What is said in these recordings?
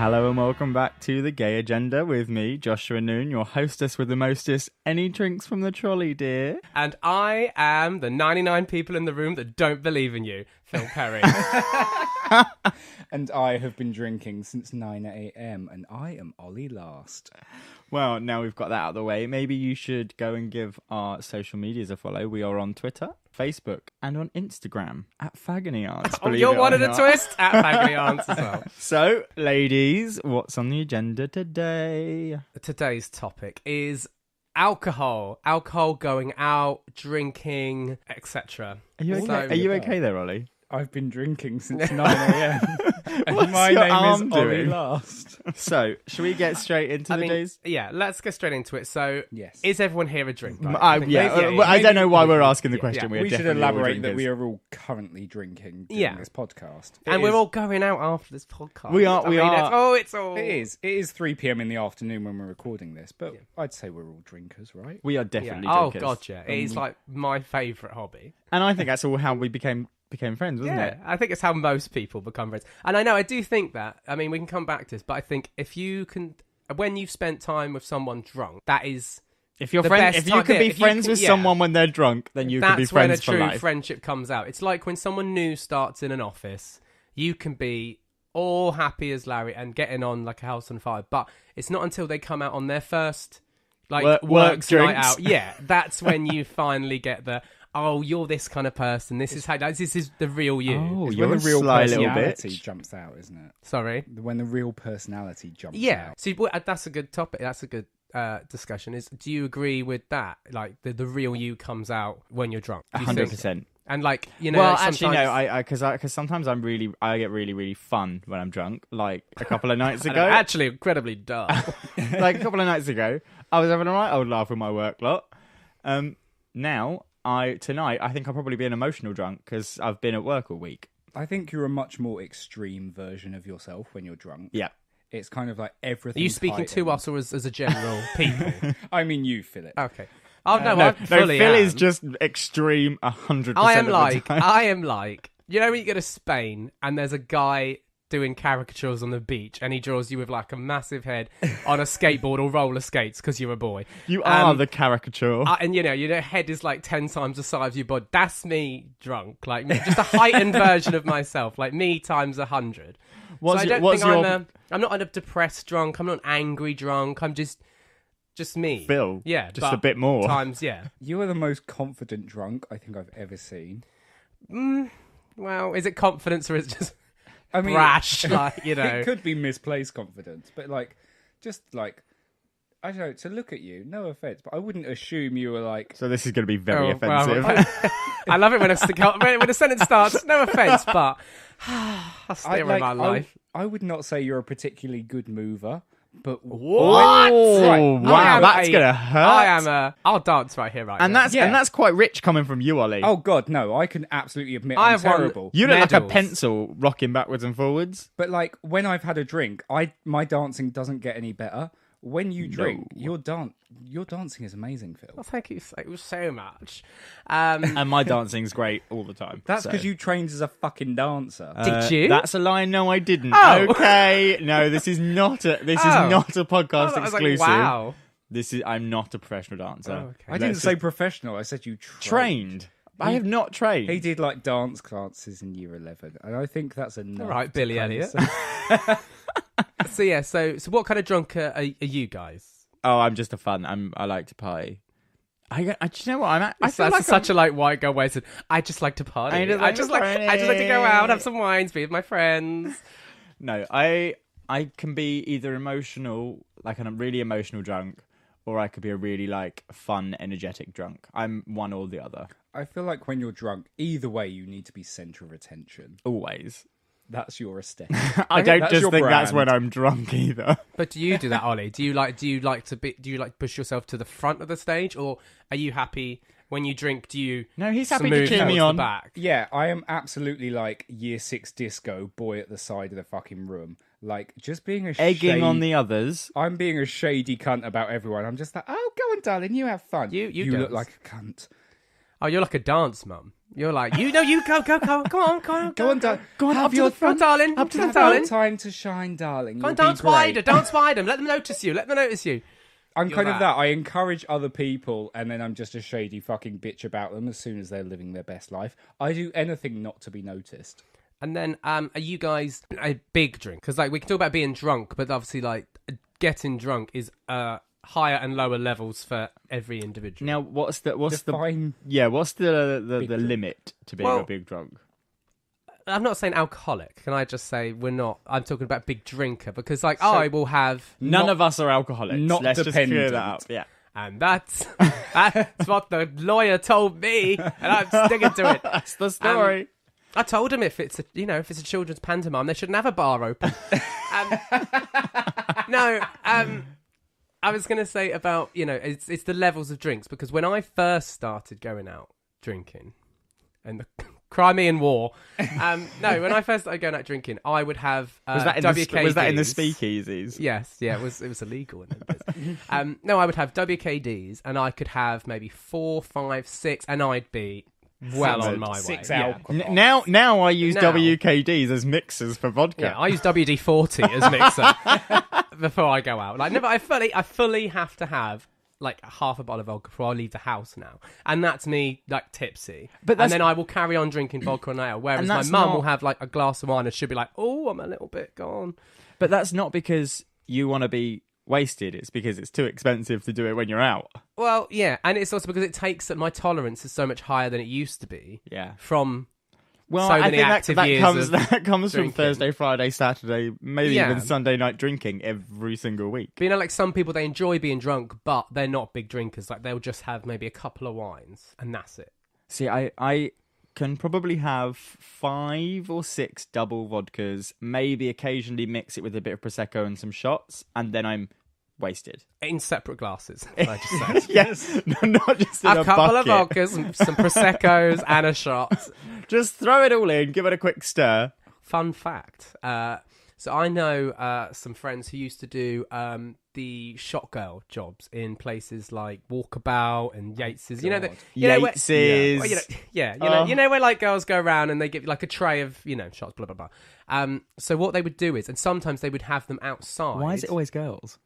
Hello and welcome back to The Gay Agenda with me, Joshua Noon, your hostess with the mostest. Any drinks from the trolley, dear? And I am the 99 people in the room that don't believe in you, Phil Perry. And I have been drinking since 9 a.m. and I am Ollie Last. Well, now we've got that out of the way, maybe you should go and give our social medias a follow. We are on Twitter, Facebook, and on Instagram at Fagony Aunt. Oh, you're one of the twist at Fagony Aunt as well. So, ladies, what's on the agenda today? Today's topic is alcohol. Alcohol, going out, drinking, etc. Are you okay there, Ollie? I've been drinking since 9 a.m. and What's my your name arm is Ollie doing? Last. So, should we get straight into the days? Yeah, let's get straight into it. So, Yes. is everyone here a drink? Right? I don't know why we're asking the question. Yeah. We should definitely all elaborate that drinkers. we are all currently drinking during this podcast. And we're all going out after this podcast. We are. It is 3 p.m. in the afternoon when we're recording this, but I'd say we're all drinkers, right? We are definitely Oh, drinkers. gotcha. It is like my favourite hobby. And I think that's all how we became friends, wasn't it? I think it's how most people become friends. And I do think that, I mean, we can come back to this, but I think if you can, when you've spent time with someone drunk, that is... If you're the friend, best if you time- can be if you friends can- with yeah. someone when they're drunk, then you can be That's when a friends for true life. friendship comes out. It's like when someone new starts in an office, you can be all happy as Larry and getting on like a house on fire, but it's not until they come out on their first like work night drinks. out. Yeah, that's when you finally get the... Oh, you're this kind of person. This is the real you. Oh, It's you're when a the real sly little personality bitch. jumps out, isn't it? Sorry. When the real personality jumps Yeah. out. So that's a good topic. That's a good discussion. Do you agree with that? Like the real you comes out when you're drunk. Do you think? 100%. And like, you know, Well, like actually, no. sometimes- Because sometimes I get really, really fun when I'm drunk. Like a couple of nights And ago, I'm actually incredibly dull. like a couple of nights ago, I was having a right old laugh with my work lot. Tonight, I think I'll probably be an emotional drunk because I've been at work all week. I think you're a much more extreme version of yourself when you're drunk. Yeah. It's kind of like everything. Are you speaking to us or as a general people? I mean, you, Philip. Okay. Oh no, No, I fully Phil am. is just extreme 100%. I am of like, the time. I am like, you know when you go to Spain and there's a guy doing caricatures on the beach and he draws you with like a massive head on a skateboard or roller skates because you're a boy. You are the caricature. And your head is like 10 times the size of your body. That's me drunk, like just a heightened version of myself, like me times 100. I'm not a depressed drunk. I'm not an angry drunk. I'm just me. Phil? Yeah. Just but a bit more. Times, yeah. You are the most confident drunk I think I've ever seen. Well, is it confidence or is it just I mean, brash? Like, you know. it could be misplaced confidence, but like, just like, I don't know, to look at you, no offense, but I wouldn't assume you were like... So this is going to be very Oh, well, offensive. I love it when a sentence starts. No offense, but I'll stay with my life. I would not say you're a particularly good mover, but... What? Oh, Right. wow, that's going to hurt. I'll dance right here, right And now. that's quite rich coming from you, Ollie. Oh, God, no, I can absolutely admit I I'm have won- terrible. You look like a medals. pencil rocking backwards and forwards. But, like, when I've had a drink, my dancing doesn't get any better. When you drink, your dancing is amazing, Phil. Well, thank you so much. And my dancing's great all the time. That's so. because you trained as a fucking dancer. Did you? That's a lie. No, I didn't. Oh. Okay. No, this is not a podcast I was exclusive. like, wow. I'm not a professional dancer. Oh, okay. I didn't say professional, I said you trained. I have not trained. He did like dance classes in year 11, and I think that's enough. All right, to Billy kind of Elliot. say- So what kind of drunk are you guys? Oh, I'm just a fun. I like to party. Do you know what I'm at? I feel That's like such a white girl way. I just like to party. I just like to go out, have some wines, be with my friends. No, I can be either emotional, like a really emotional drunk, or I could be a really like fun, energetic drunk. I'm one or the other. I feel like when you're drunk, either way, you need to be centre of attention. Always. That's your aesthetic. I don't that's just your think that's brand. when I'm drunk either. But do you do that, Ollie? Do you like push yourself to the front of the stage, or are you happy when you drink? Do you? No, he's happy to smooth cheer me towards on. the back? Yeah, I am absolutely like year 6 disco boy at the side of the fucking room. Like, just being a Egging on the others. I'm being a shady cunt about everyone. I'm just like, oh, go on, darling, you have fun. You look dance. like a cunt. Oh, you're like a dance mum. You're like, you go, come on, Go on, up to the front, darling, up to the darling. Time to shine, darling. Come on, dance wider, let them notice you. I'm kind of that. I encourage other people, and then I'm just a shady fucking bitch about them as soon as they're living their best life. I do anything not to be noticed. And then, are you guys a big drink? Because like we can talk about being drunk, but obviously like getting drunk is higher and lower levels for every individual. Now, what's the limit to being a big drunk? I'm not saying alcoholic. Can I just say I'm talking about big drinker because like I will have none of us are alcoholics. Let's just clear that up. Yeah. And that's what the lawyer told me, and I'm sticking to it. That's the story. I told him if it's a children's pantomime, they shouldn't have a bar open. I was going to say about it's the levels of drinks because when I first started going out drinking, and the Crimean War, when I first started going out drinking, I would have WKDs. Was that in the speakeasies? Yes, yeah, it was illegal in them. No, I would have WKDs, and I could have maybe 4, 5, 6, and I'd be well on my way. 6 alcohol. Now I use WKDs as mixers for vodka. Yeah, I use WD-40 as mixer before I go out. Like, I fully have to have like half a bottle of vodka before I leave the house now, and that's me like tipsy. And then I will carry on drinking vodka on out. Whereas my mum will have like a glass of wine and she'll be like, "Oh, I'm a little bit gone." But that's not because you want to be wasted. It's because it's too expensive to do it when you're out. Well, yeah, and it's also because it takes that my tolerance is so much higher than it used to be. Yeah. From so many I think active that years comes drinking. from Thursday, Friday, Saturday, maybe even Sunday night drinking every single week. But like some people, they enjoy being drunk, but they're not big drinkers. Like they'll just have maybe a couple of wines, and that's it. See, I can probably have 5 or 6 double vodkas, maybe occasionally mix it with a bit of Prosecco and some shots, and then I'm wasted. In separate glasses, I just said. Yes, not just in a couple bucket. of vodkas, some Proseccos, and a shot. Just throw it all in, give it a quick stir. Fun fact. So I know some friends who used to do the shot girl jobs in places like Walkabout and Yates's. Yates's. You know where like girls go around and they give you like a tray of shots, blah blah blah. So what they would do is, and sometimes they would have them outside. Why is it always girls?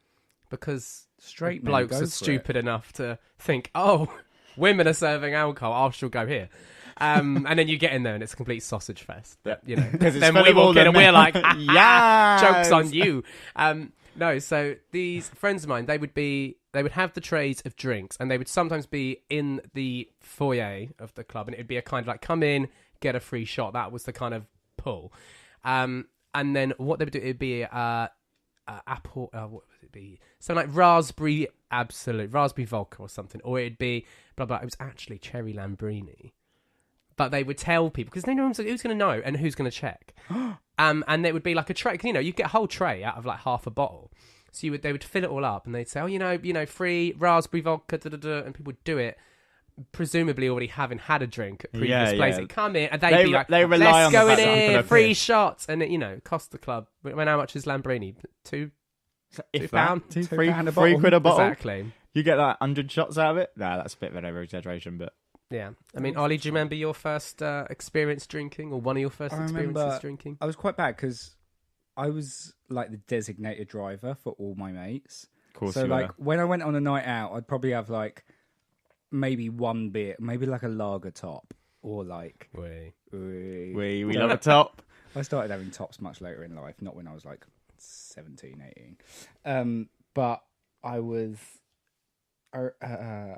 Because straight blokes are stupid enough to think, oh, women are serving alcohol, I shall go here. And then you get in there and it's a complete sausage fest. But, then we walk in and we're like, joke's on you. No, so these friends of mine, they would have the trays of drinks and they would sometimes be in the foyer of the club and it would be a kind of like, come in, get a free shot. That was the kind of pull. And then what they would do, it would be apple, what would it be? Something like raspberry vodka or something. Or it'd be, blah, blah. It was actually cherry Lambrini. But they would tell people, because they know who's going to know and who's going to check. And it would be like a tray, because, you get a whole tray out of like half a bottle. So they would fill it all up and they'd say, oh, free raspberry vodka, and people would do it, presumably already having had a drink at previous places. Come in, and they'd be like, let's go in here, free shots. And it, cost the club, how much is Lambrini? £2 £3 a bottle. Exactly. You get like 100 shots out of it? Nah, that's a bit of an over-exaggeration, but... Yeah. I mean, Ollie, do you remember your first experience drinking, or one of your first experiences drinking? I was quite bad because I was like the designated driver for all my mates. Of course. So like when I went on a night out, I'd probably have like maybe one beer, maybe like a lager top, or like we love a top. I started having tops much later in life, not when I was like 17, 18. But I was. I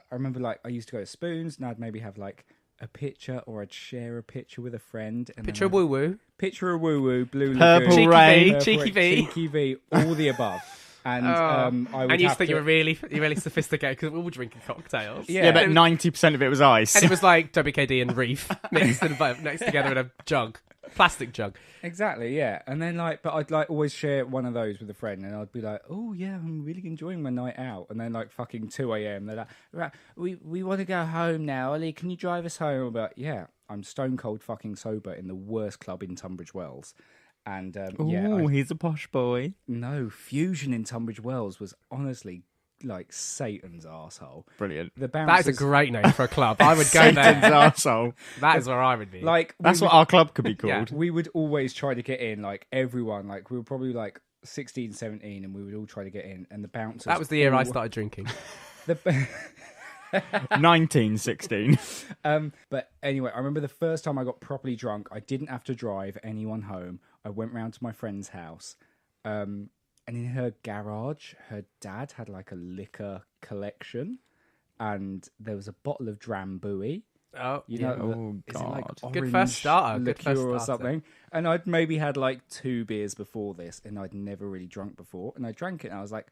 remember like I used to go to Spoons and I'd maybe have like a pitcher, or I'd share a pitcher with a friend. And pitcher of woo-woo. Pitcher of woo-woo, Blue Purple Lagoon. Rain. Cheeky V, all the above. And I would and you think you're really sophisticated because we're all drinking cocktails. Yeah, but 90% of it was ice. And it was like WKD and Reef mixed next together in a jug. Plastic jug. Exactly, yeah. And then but I'd like always share one of those with a friend and I'd be like, oh yeah, I'm really enjoying my night out. And then like fucking 2 a.m. they're like, right, we want to go home now. Ollie, can you drive us home? I'm like, yeah, I'm stone cold fucking sober in the worst club in Tunbridge Wells. And he's a posh boy. No, Fusion in Tunbridge Wells was honestly like Satan's arsehole. Brilliant. The That bouncers, is a great name for a club. I would go there. Satan's arsehole. That is where I would be. like That's what our club could be called. Yeah. we would always try to get in. Like everyone, like we were probably like 16, 17, and we would all try to get in. And the bouncers. That was the year I all- started drinking. The, 1916. but anyway, I remember the first time I got properly drunk. I didn't have to drive anyone home. I went round to my friend's house. And in her garage, her dad had like a liquor collection, and there was a bottle of Drambuie. Oh, You know, Oh, is it like God. Good orange first starter, good liqueur first or starter. something? And I'd maybe had like 2 beers before this, and I'd never really drunk before. And I drank it, and I was like,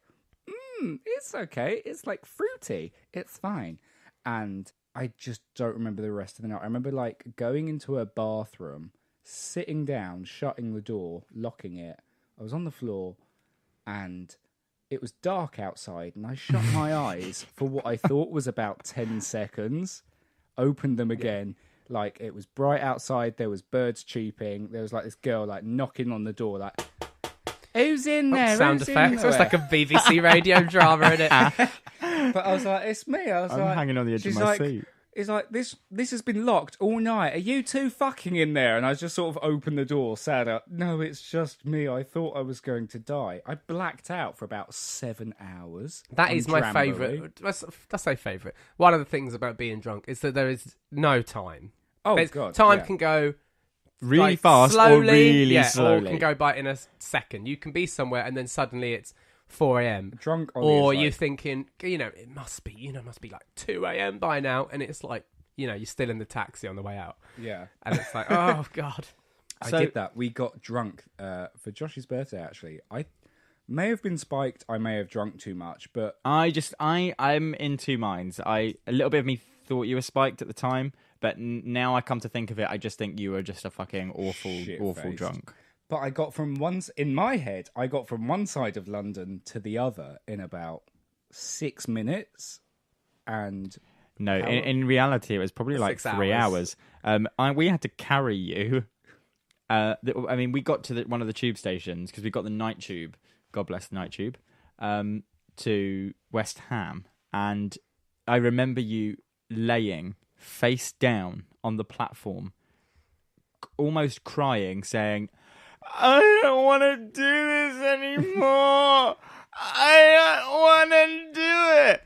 it's okay. It's like fruity. It's fine. And I just don't remember the rest of the night. I remember like going into a bathroom, sitting down, shutting the door, locking it. I was on the floor, and it was dark outside, and I shut my eyes for what I thought was about 10 seconds, opened them again. Like, it was bright outside, there was birds cheeping, there was like this girl like knocking on the door, like, who's in there? sound Who's effects. In It's there? like a BBC radio drama, isn't it? But I was like, it's me. I was I'm like, hanging on the edge of she's my like, seat. It's like, this has been locked all night. Are you two fucking in there? And I just sort of opened the door, sat up. No, it's just me. I thought I was going to die. I blacked out for about 7 hours. That on is my Drambuie. favourite. That's my favourite. One of the things about being drunk is that there is no time. Oh, There's- God. Time yeah. can go Really like, fast slowly, or really or slowly. can go by in a second. You can be somewhere and then suddenly it's 4 a.m. Drunk Ollie Or is like- you're thinking, it must be like 2 a.m. by now, and it's like, you're still in the taxi on the way out, Yeah. and it's like, oh God. I So- did that. We got drunk for Josh's birthday, actually. I may have been spiked. I may have drunk too much, but I'm in two minds. A little bit of me thought you were spiked at the time, but now I come to think of it, I just think you were just a fucking awful Shit-faced. drunk. But I got from in my head, I got from one side of London to the other in about 6 minutes. And No, in reality, it was probably like 6 3 hours. hours. We had to carry you. We got to one of the tube stations because we got the night tube. God bless the night tube. To West Ham, and I remember you laying face down on the platform, almost crying, saying, "I don't want to do this anymore. I don't want to do it."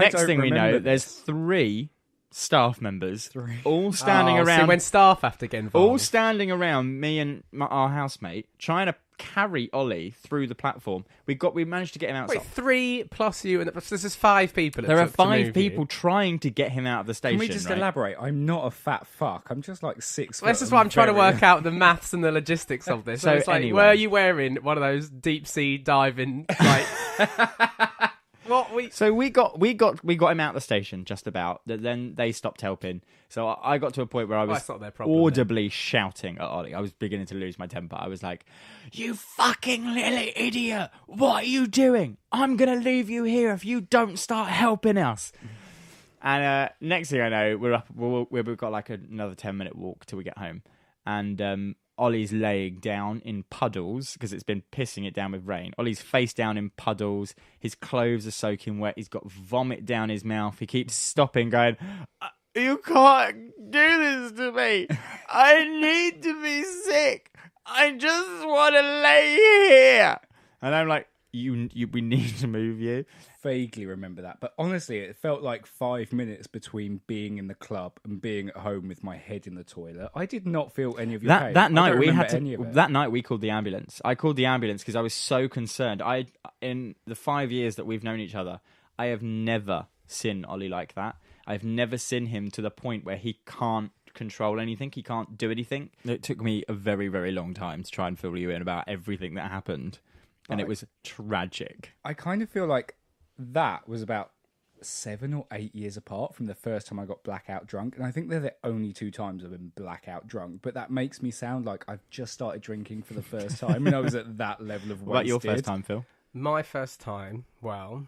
Next don't thing we know, remember there's this. 3 staff members all standing Oh, around. so when staff have to get involved. All standing around me and our housemate trying to carry Ollie through the platform. We managed to get him outside. Wait, 3 plus you, and this is 5 people. it There are took to 5 move people you. trying to get him out of the station. can we just right? elaborate? I'm not a fat fuck. I'm just like 6 foot. This is and why I'm trying to very- work out the maths and the logistics of this. So So it's like, anyway. were you wearing one of those deep sea diving like? So we got him out of the station just about. Then they stopped helping. So I got to a point where I was that's not their problem, audibly shouting at Ollie. I was beginning to lose my temper. I was like, "You fucking little idiot! What are you doing? I'm gonna leave you here if you don't start helping us." And next thing I know, we're up. We've got like another 10-minute walk till we get home, and Ollie's laying down in puddles because it's been pissing it down with rain. Ollie's face down in puddles. His clothes are soaking wet. He's got vomit down his mouth. He keeps stopping, going, "You can't do this to me. I need to be sick. I just want to lay here." And I'm like, we need to move you. Vaguely remember that, but honestly, it felt like 5 minutes between being in the club and being at home with my head in the toilet. I did not feel any of your pain. That I night don't we remember had any of to. it. That night we called the ambulance. I called the ambulance because I was so concerned. In the 5 years that we've known each other, I have never seen Ollie like that. I've never seen him to the point where he can't control anything. He can't do anything. It took me a very, very long time to try and fill you in about everything that happened, and it was tragic. I kind of feel like that was about 7 or 8 years apart from the first time I got blackout drunk, and I think they're the only 2 times I've been blackout drunk. But that makes me sound like I've just started drinking for the first time, and I was at that level of wasted. What about your first time, Phil? My first time, well,